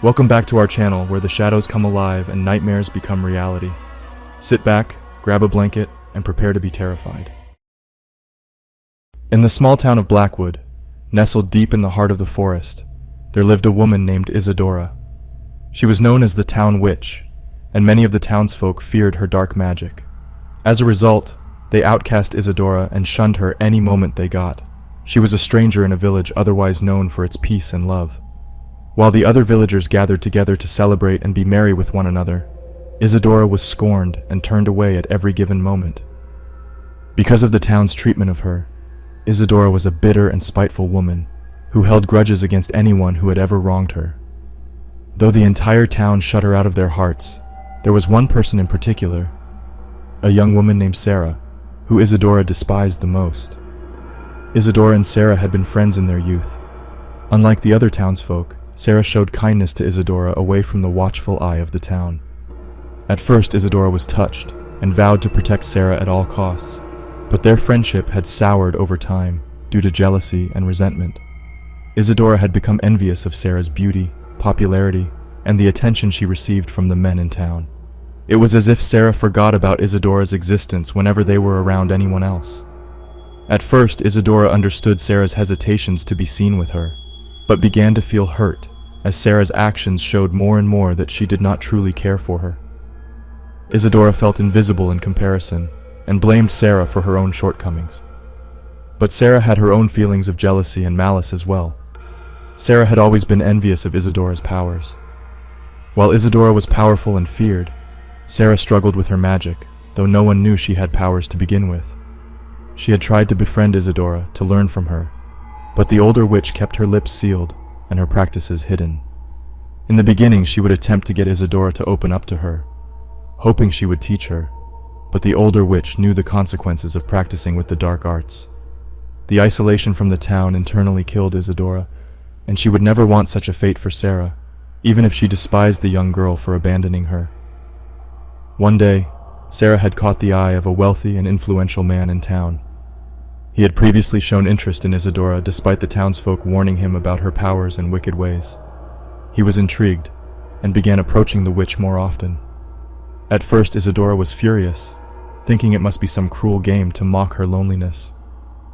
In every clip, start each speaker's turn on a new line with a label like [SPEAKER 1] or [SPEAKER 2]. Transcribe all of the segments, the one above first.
[SPEAKER 1] Welcome back to our channel where the shadows come alive and nightmares become reality. Sit back, grab a blanket, and prepare to be terrified. In the small town of Blackwood, nestled deep in the heart of the forest, there lived a woman named Isadora. She was known as the town witch, and many of the townsfolk feared her dark magic. As a result, they outcast Isadora and shunned her any moment they got. She was a stranger in a village otherwise known for its peace and love. While the other villagers gathered together to celebrate and be merry with one another, Isadora was scorned and turned away at every given moment. Because of the town's treatment of her, Isadora was a bitter and spiteful woman who held grudges against anyone who had ever wronged her. Though the entire town shut her out of their hearts, there was one person in particular, a young woman named Sarah, who Isadora despised the most. Isadora and Sarah had been friends in their youth. Unlike the other townsfolk, Sarah showed kindness to Isadora away from the watchful eye of the town. At first, Isadora was touched and vowed to protect Sarah at all costs, but their friendship had soured over time due to jealousy and resentment. Isadora had become envious of Sarah's beauty, popularity, and the attention she received from the men in town. It was as if Sarah forgot about Isadora's existence whenever they were around anyone else. At first, Isadora understood Sarah's hesitations to be seen with her, but began to feel hurt as Sarah's actions showed more and more that she did not truly care for her. Isadora felt invisible in comparison and blamed Sarah for her own shortcomings. But Sarah had her own feelings of jealousy and malice as well. Sarah had always been envious of Isadora's powers. While Isadora was powerful and feared, Sarah struggled with her magic, though no one knew she had powers to begin with. She had tried to befriend Isadora to learn from her, but the older witch kept her lips sealed and her practices hidden. In the beginning, she would attempt to get Isadora to open up to her, hoping she would teach her, but the older witch knew the consequences of practicing with the dark arts. The isolation from the town internally killed Isadora, and she would never want such a fate for Sarah, even if she despised the young girl for abandoning her. One day, Sarah had caught the eye of a wealthy and influential man in town. He had previously shown interest in Isadora despite the townsfolk warning him about her powers and wicked ways. He was intrigued and began approaching the witch more often. At first, Isadora was furious, thinking it must be some cruel game to mock her loneliness.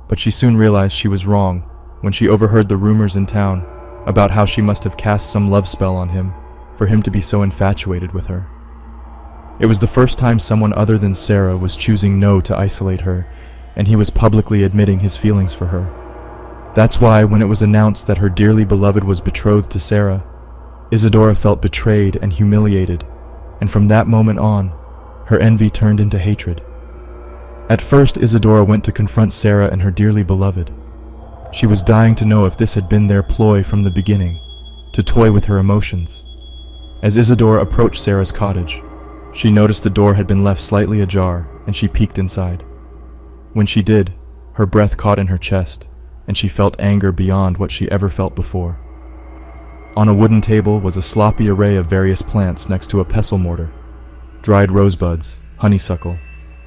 [SPEAKER 1] But she soon realized she was wrong when she overheard the rumors in town about how she must have cast some love spell on him for him to be so infatuated with her. It was the first time someone other than Sarah was choosing no to isolate her, and he was publicly admitting his feelings for her. That's why, when it was announced that her dearly beloved was betrothed to Sarah, Isadora felt betrayed and humiliated, and from that moment on, her envy turned into hatred. At first, Isadora went to confront Sarah and her dearly beloved. She was dying to know if this had been their ploy from the beginning, to toy with her emotions. As Isadora approached Sarah's cottage, she noticed the door had been left slightly ajar, and she peeked inside. When she did, her breath caught in her chest, and she felt anger beyond what she ever felt before. On a wooden table was a sloppy array of various plants next to a pestle mortar: dried rosebuds, honeysuckle,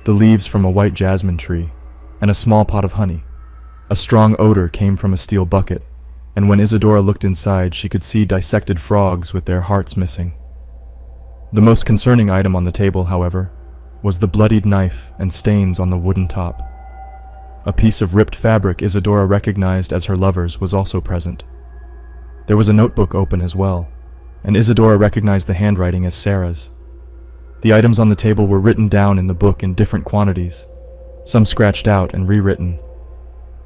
[SPEAKER 1] the leaves from a white jasmine tree, and a small pot of honey. A strong odor came from a steel bucket, and when Isadora looked inside, she could see dissected frogs with their hearts missing. The most concerning item on the table, however, was the bloodied knife and stains on the wooden top. A piece of ripped fabric Isadora recognized as her lover's was also present. There was a notebook open as well, and Isadora recognized the handwriting as Sarah's. The items on the table were written down in the book in different quantities, some scratched out and rewritten.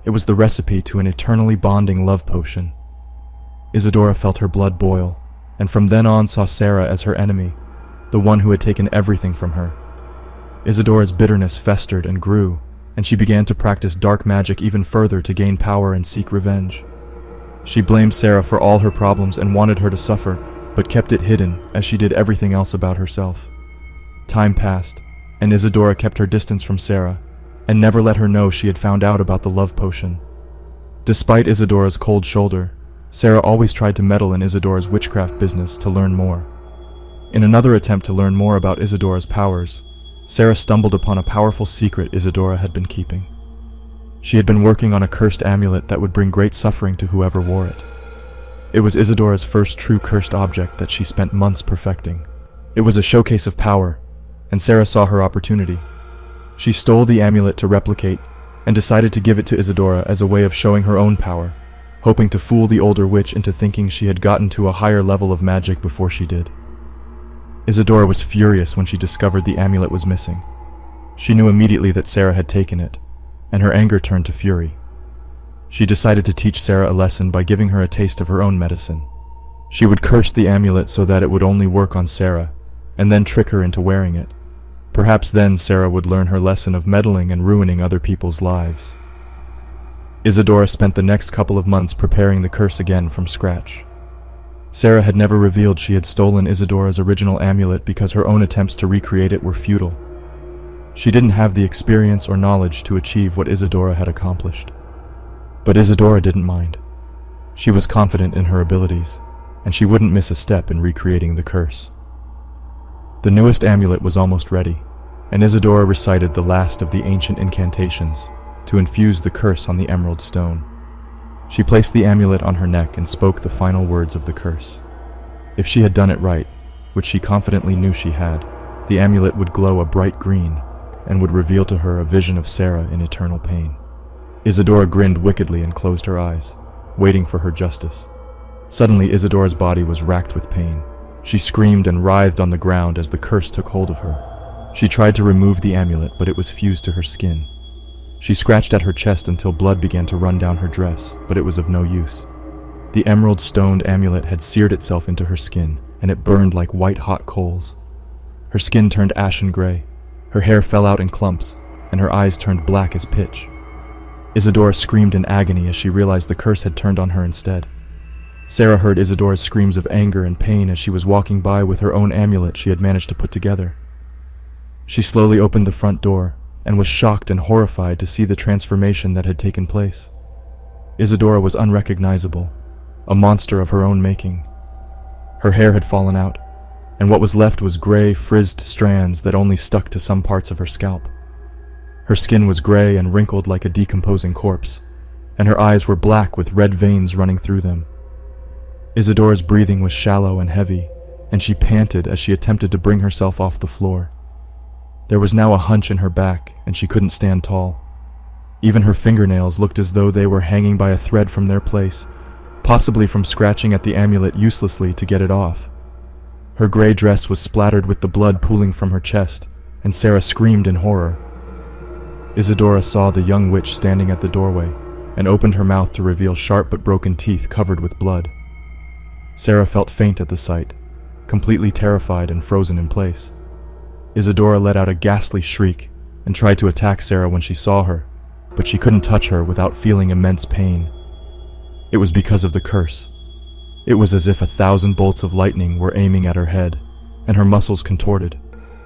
[SPEAKER 1] It was the recipe to an eternally bonding love potion. Isadora felt her blood boil, and from then on saw Sarah as her enemy, the one who had taken everything from her. Isadora's bitterness festered and grew, and she began to practice dark magic even further to gain power and seek revenge. She blamed Sarah for all her problems and wanted her to suffer, but kept it hidden as she did everything else about herself. Time passed, and Isadora kept her distance from Sarah, and never let her know she had found out about the love potion. Despite Isadora's cold shoulder, Sarah always tried to meddle in Isadora's witchcraft business to learn more. In another attempt to learn more about Isadora's powers, Sarah stumbled upon a powerful secret Isadora had been keeping. She had been working on a cursed amulet that would bring great suffering to whoever wore it. It was Isadora's first true cursed object that she spent months perfecting. It was a showcase of power, and Sarah saw her opportunity. She stole the amulet to replicate and decided to give it to Isadora as a way of showing her own power, hoping to fool the older witch into thinking she had gotten to a higher level of magic before she did. Isadora was furious when she discovered the amulet was missing. She knew immediately that Sarah had taken it, and her anger turned to fury. She decided to teach Sarah a lesson by giving her a taste of her own medicine. She would curse the amulet so that it would only work on Sarah, and then trick her into wearing it. Perhaps then Sarah would learn her lesson of meddling and ruining other people's lives. Isadora spent the next couple of months preparing the curse again from scratch. Sarah had never revealed she had stolen Isadora's original amulet because her own attempts to recreate it were futile. She didn't have the experience or knowledge to achieve what Isadora had accomplished. But Isadora didn't mind. She was confident in her abilities, and she wouldn't miss a step in recreating the curse. The newest amulet was almost ready, and Isadora recited the last of the ancient incantations to infuse the curse on the emerald stone. She placed the amulet on her neck and spoke the final words of the curse. If she had done it right, which she confidently knew she had, the amulet would glow a bright green and would reveal to her a vision of Sarah in eternal pain. Isadora grinned wickedly and closed her eyes, waiting for her justice. Suddenly, Isadora's body was racked with pain. She screamed and writhed on the ground as the curse took hold of her. She tried to remove the amulet, but it was fused to her skin. She scratched at her chest until blood began to run down her dress, but it was of no use. The emerald-stoned amulet had seared itself into her skin, and it burned like white-hot coals. Her skin turned ashen gray, her hair fell out in clumps, and her eyes turned black as pitch. Isadora screamed in agony as she realized the curse had turned on her instead. Sarah heard Isadora's screams of anger and pain as she was walking by with her own amulet she had managed to put together. She slowly opened the front door and was shocked and horrified to see the transformation that had taken place. Isadora was unrecognizable, a monster of her own making. Her hair had fallen out, and what was left was gray, frizzed strands that only stuck to some parts of her scalp. Her skin was gray and wrinkled like a decomposing corpse, and her eyes were black with red veins running through them. Isadora's breathing was shallow and heavy, and she panted as she attempted to bring herself off the floor. There was now a hunch in her back, and she couldn't stand tall. Even her fingernails looked as though they were hanging by a thread from their place, possibly from scratching at the amulet uselessly to get it off. Her gray dress was splattered with the blood pooling from her chest, and Sarah screamed in horror. Isadora saw the young witch standing at the doorway, and opened her mouth to reveal sharp but broken teeth covered with blood. Sarah felt faint at the sight, completely terrified and frozen in place. Isadora let out a ghastly shriek and tried to attack Sarah when she saw her, but she couldn't touch her without feeling immense pain. It was because of the curse. It was as if 1,000 bolts of lightning were aiming at her head, and her muscles contorted,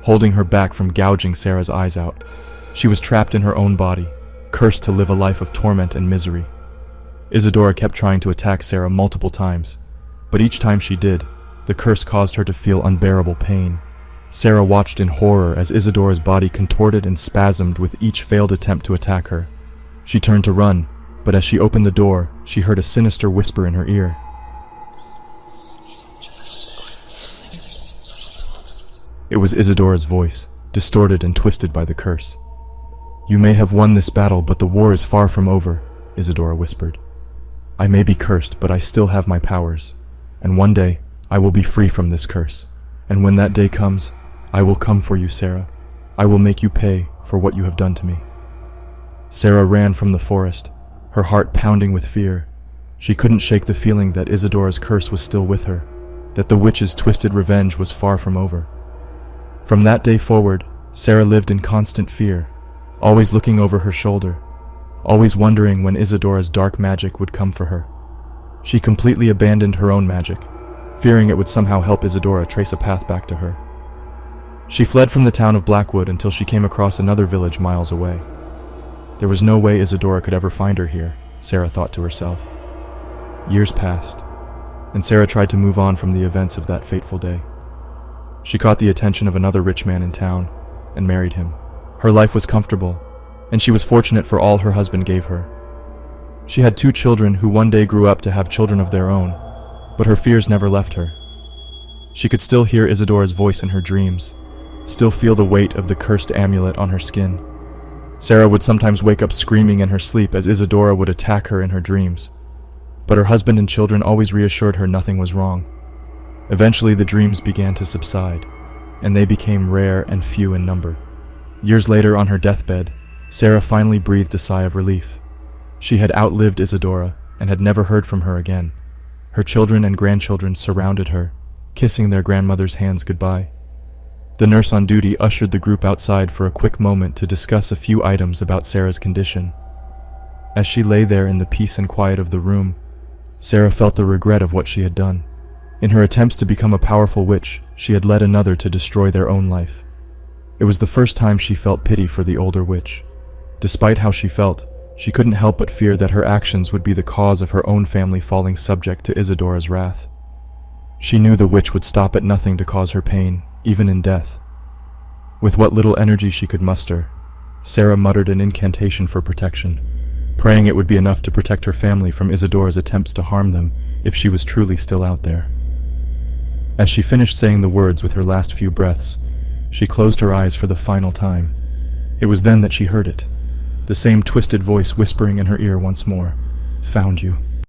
[SPEAKER 1] holding her back from gouging Sarah's eyes out. She was trapped in her own body, cursed to live a life of torment and misery. Isadora kept trying to attack Sarah multiple times, but each time she did, the curse caused her to feel unbearable pain. Sarah watched in horror as Isadora's body contorted and spasmed with each failed attempt to attack her. She turned to run, but as she opened the door, she heard a sinister whisper in her ear. It was Isadora's voice, distorted and twisted by the curse. "You may have won this battle, but the war is far from over," Isadora whispered. "I may be cursed, but I still have my powers, and one day I will be free from this curse. And when that day comes, I will come for you, Sarah. I will make you pay for what you have done to me." Sarah ran from the forest, her heart pounding with fear. She couldn't shake the feeling that Isadora's curse was still with her, that the witch's twisted revenge was far from over. From that day forward, Sarah lived in constant fear, always looking over her shoulder, always wondering when Isadora's dark magic would come for her. She completely abandoned her own magic, fearing it would somehow help Isadora trace a path back to her. She fled from the town of Blackwood until she came across another village miles away. There was no way Isadora could ever find her here, Sarah thought to herself. Years passed, and Sarah tried to move on from the events of that fateful day. She caught the attention of another rich man in town and married him. Her life was comfortable, and she was fortunate for all her husband gave her. She had 2 children who one day grew up to have children of their own, But her fears never left her. She could still hear Isadora's voice in her dreams, still feel the weight of the cursed amulet on her skin. Sarah would sometimes wake up screaming in her sleep as Isadora would attack her in her dreams. But her husband and children always reassured her nothing was wrong. Eventually the dreams began to subside, and they became rare and few in number. Years later, on her deathbed, Sarah finally breathed a sigh of relief. She had outlived Isadora and had never heard from her again. Her children and grandchildren surrounded her, kissing their grandmother's hands goodbye. The nurse on duty ushered the group outside for a quick moment to discuss a few items about Sarah's condition. As she lay there in the peace and quiet of the room, Sarah felt the regret of what she had done. In her attempts to become a powerful witch, she had led another to destroy their own life. It was the first time she felt pity for the older witch. Despite how she felt, she couldn't help but fear that her actions would be the cause of her own family falling subject to Isadora's wrath. She knew the witch would stop at nothing to cause her pain, even in death. With what little energy she could muster, Sarah muttered an incantation for protection, praying it would be enough to protect her family from Isadora's attempts to harm them if she was truly still out there. As she finished saying the words with her last few breaths, she closed her eyes for the final time. It was then that she heard it, the same twisted voice whispering in her ear once more, "Found you."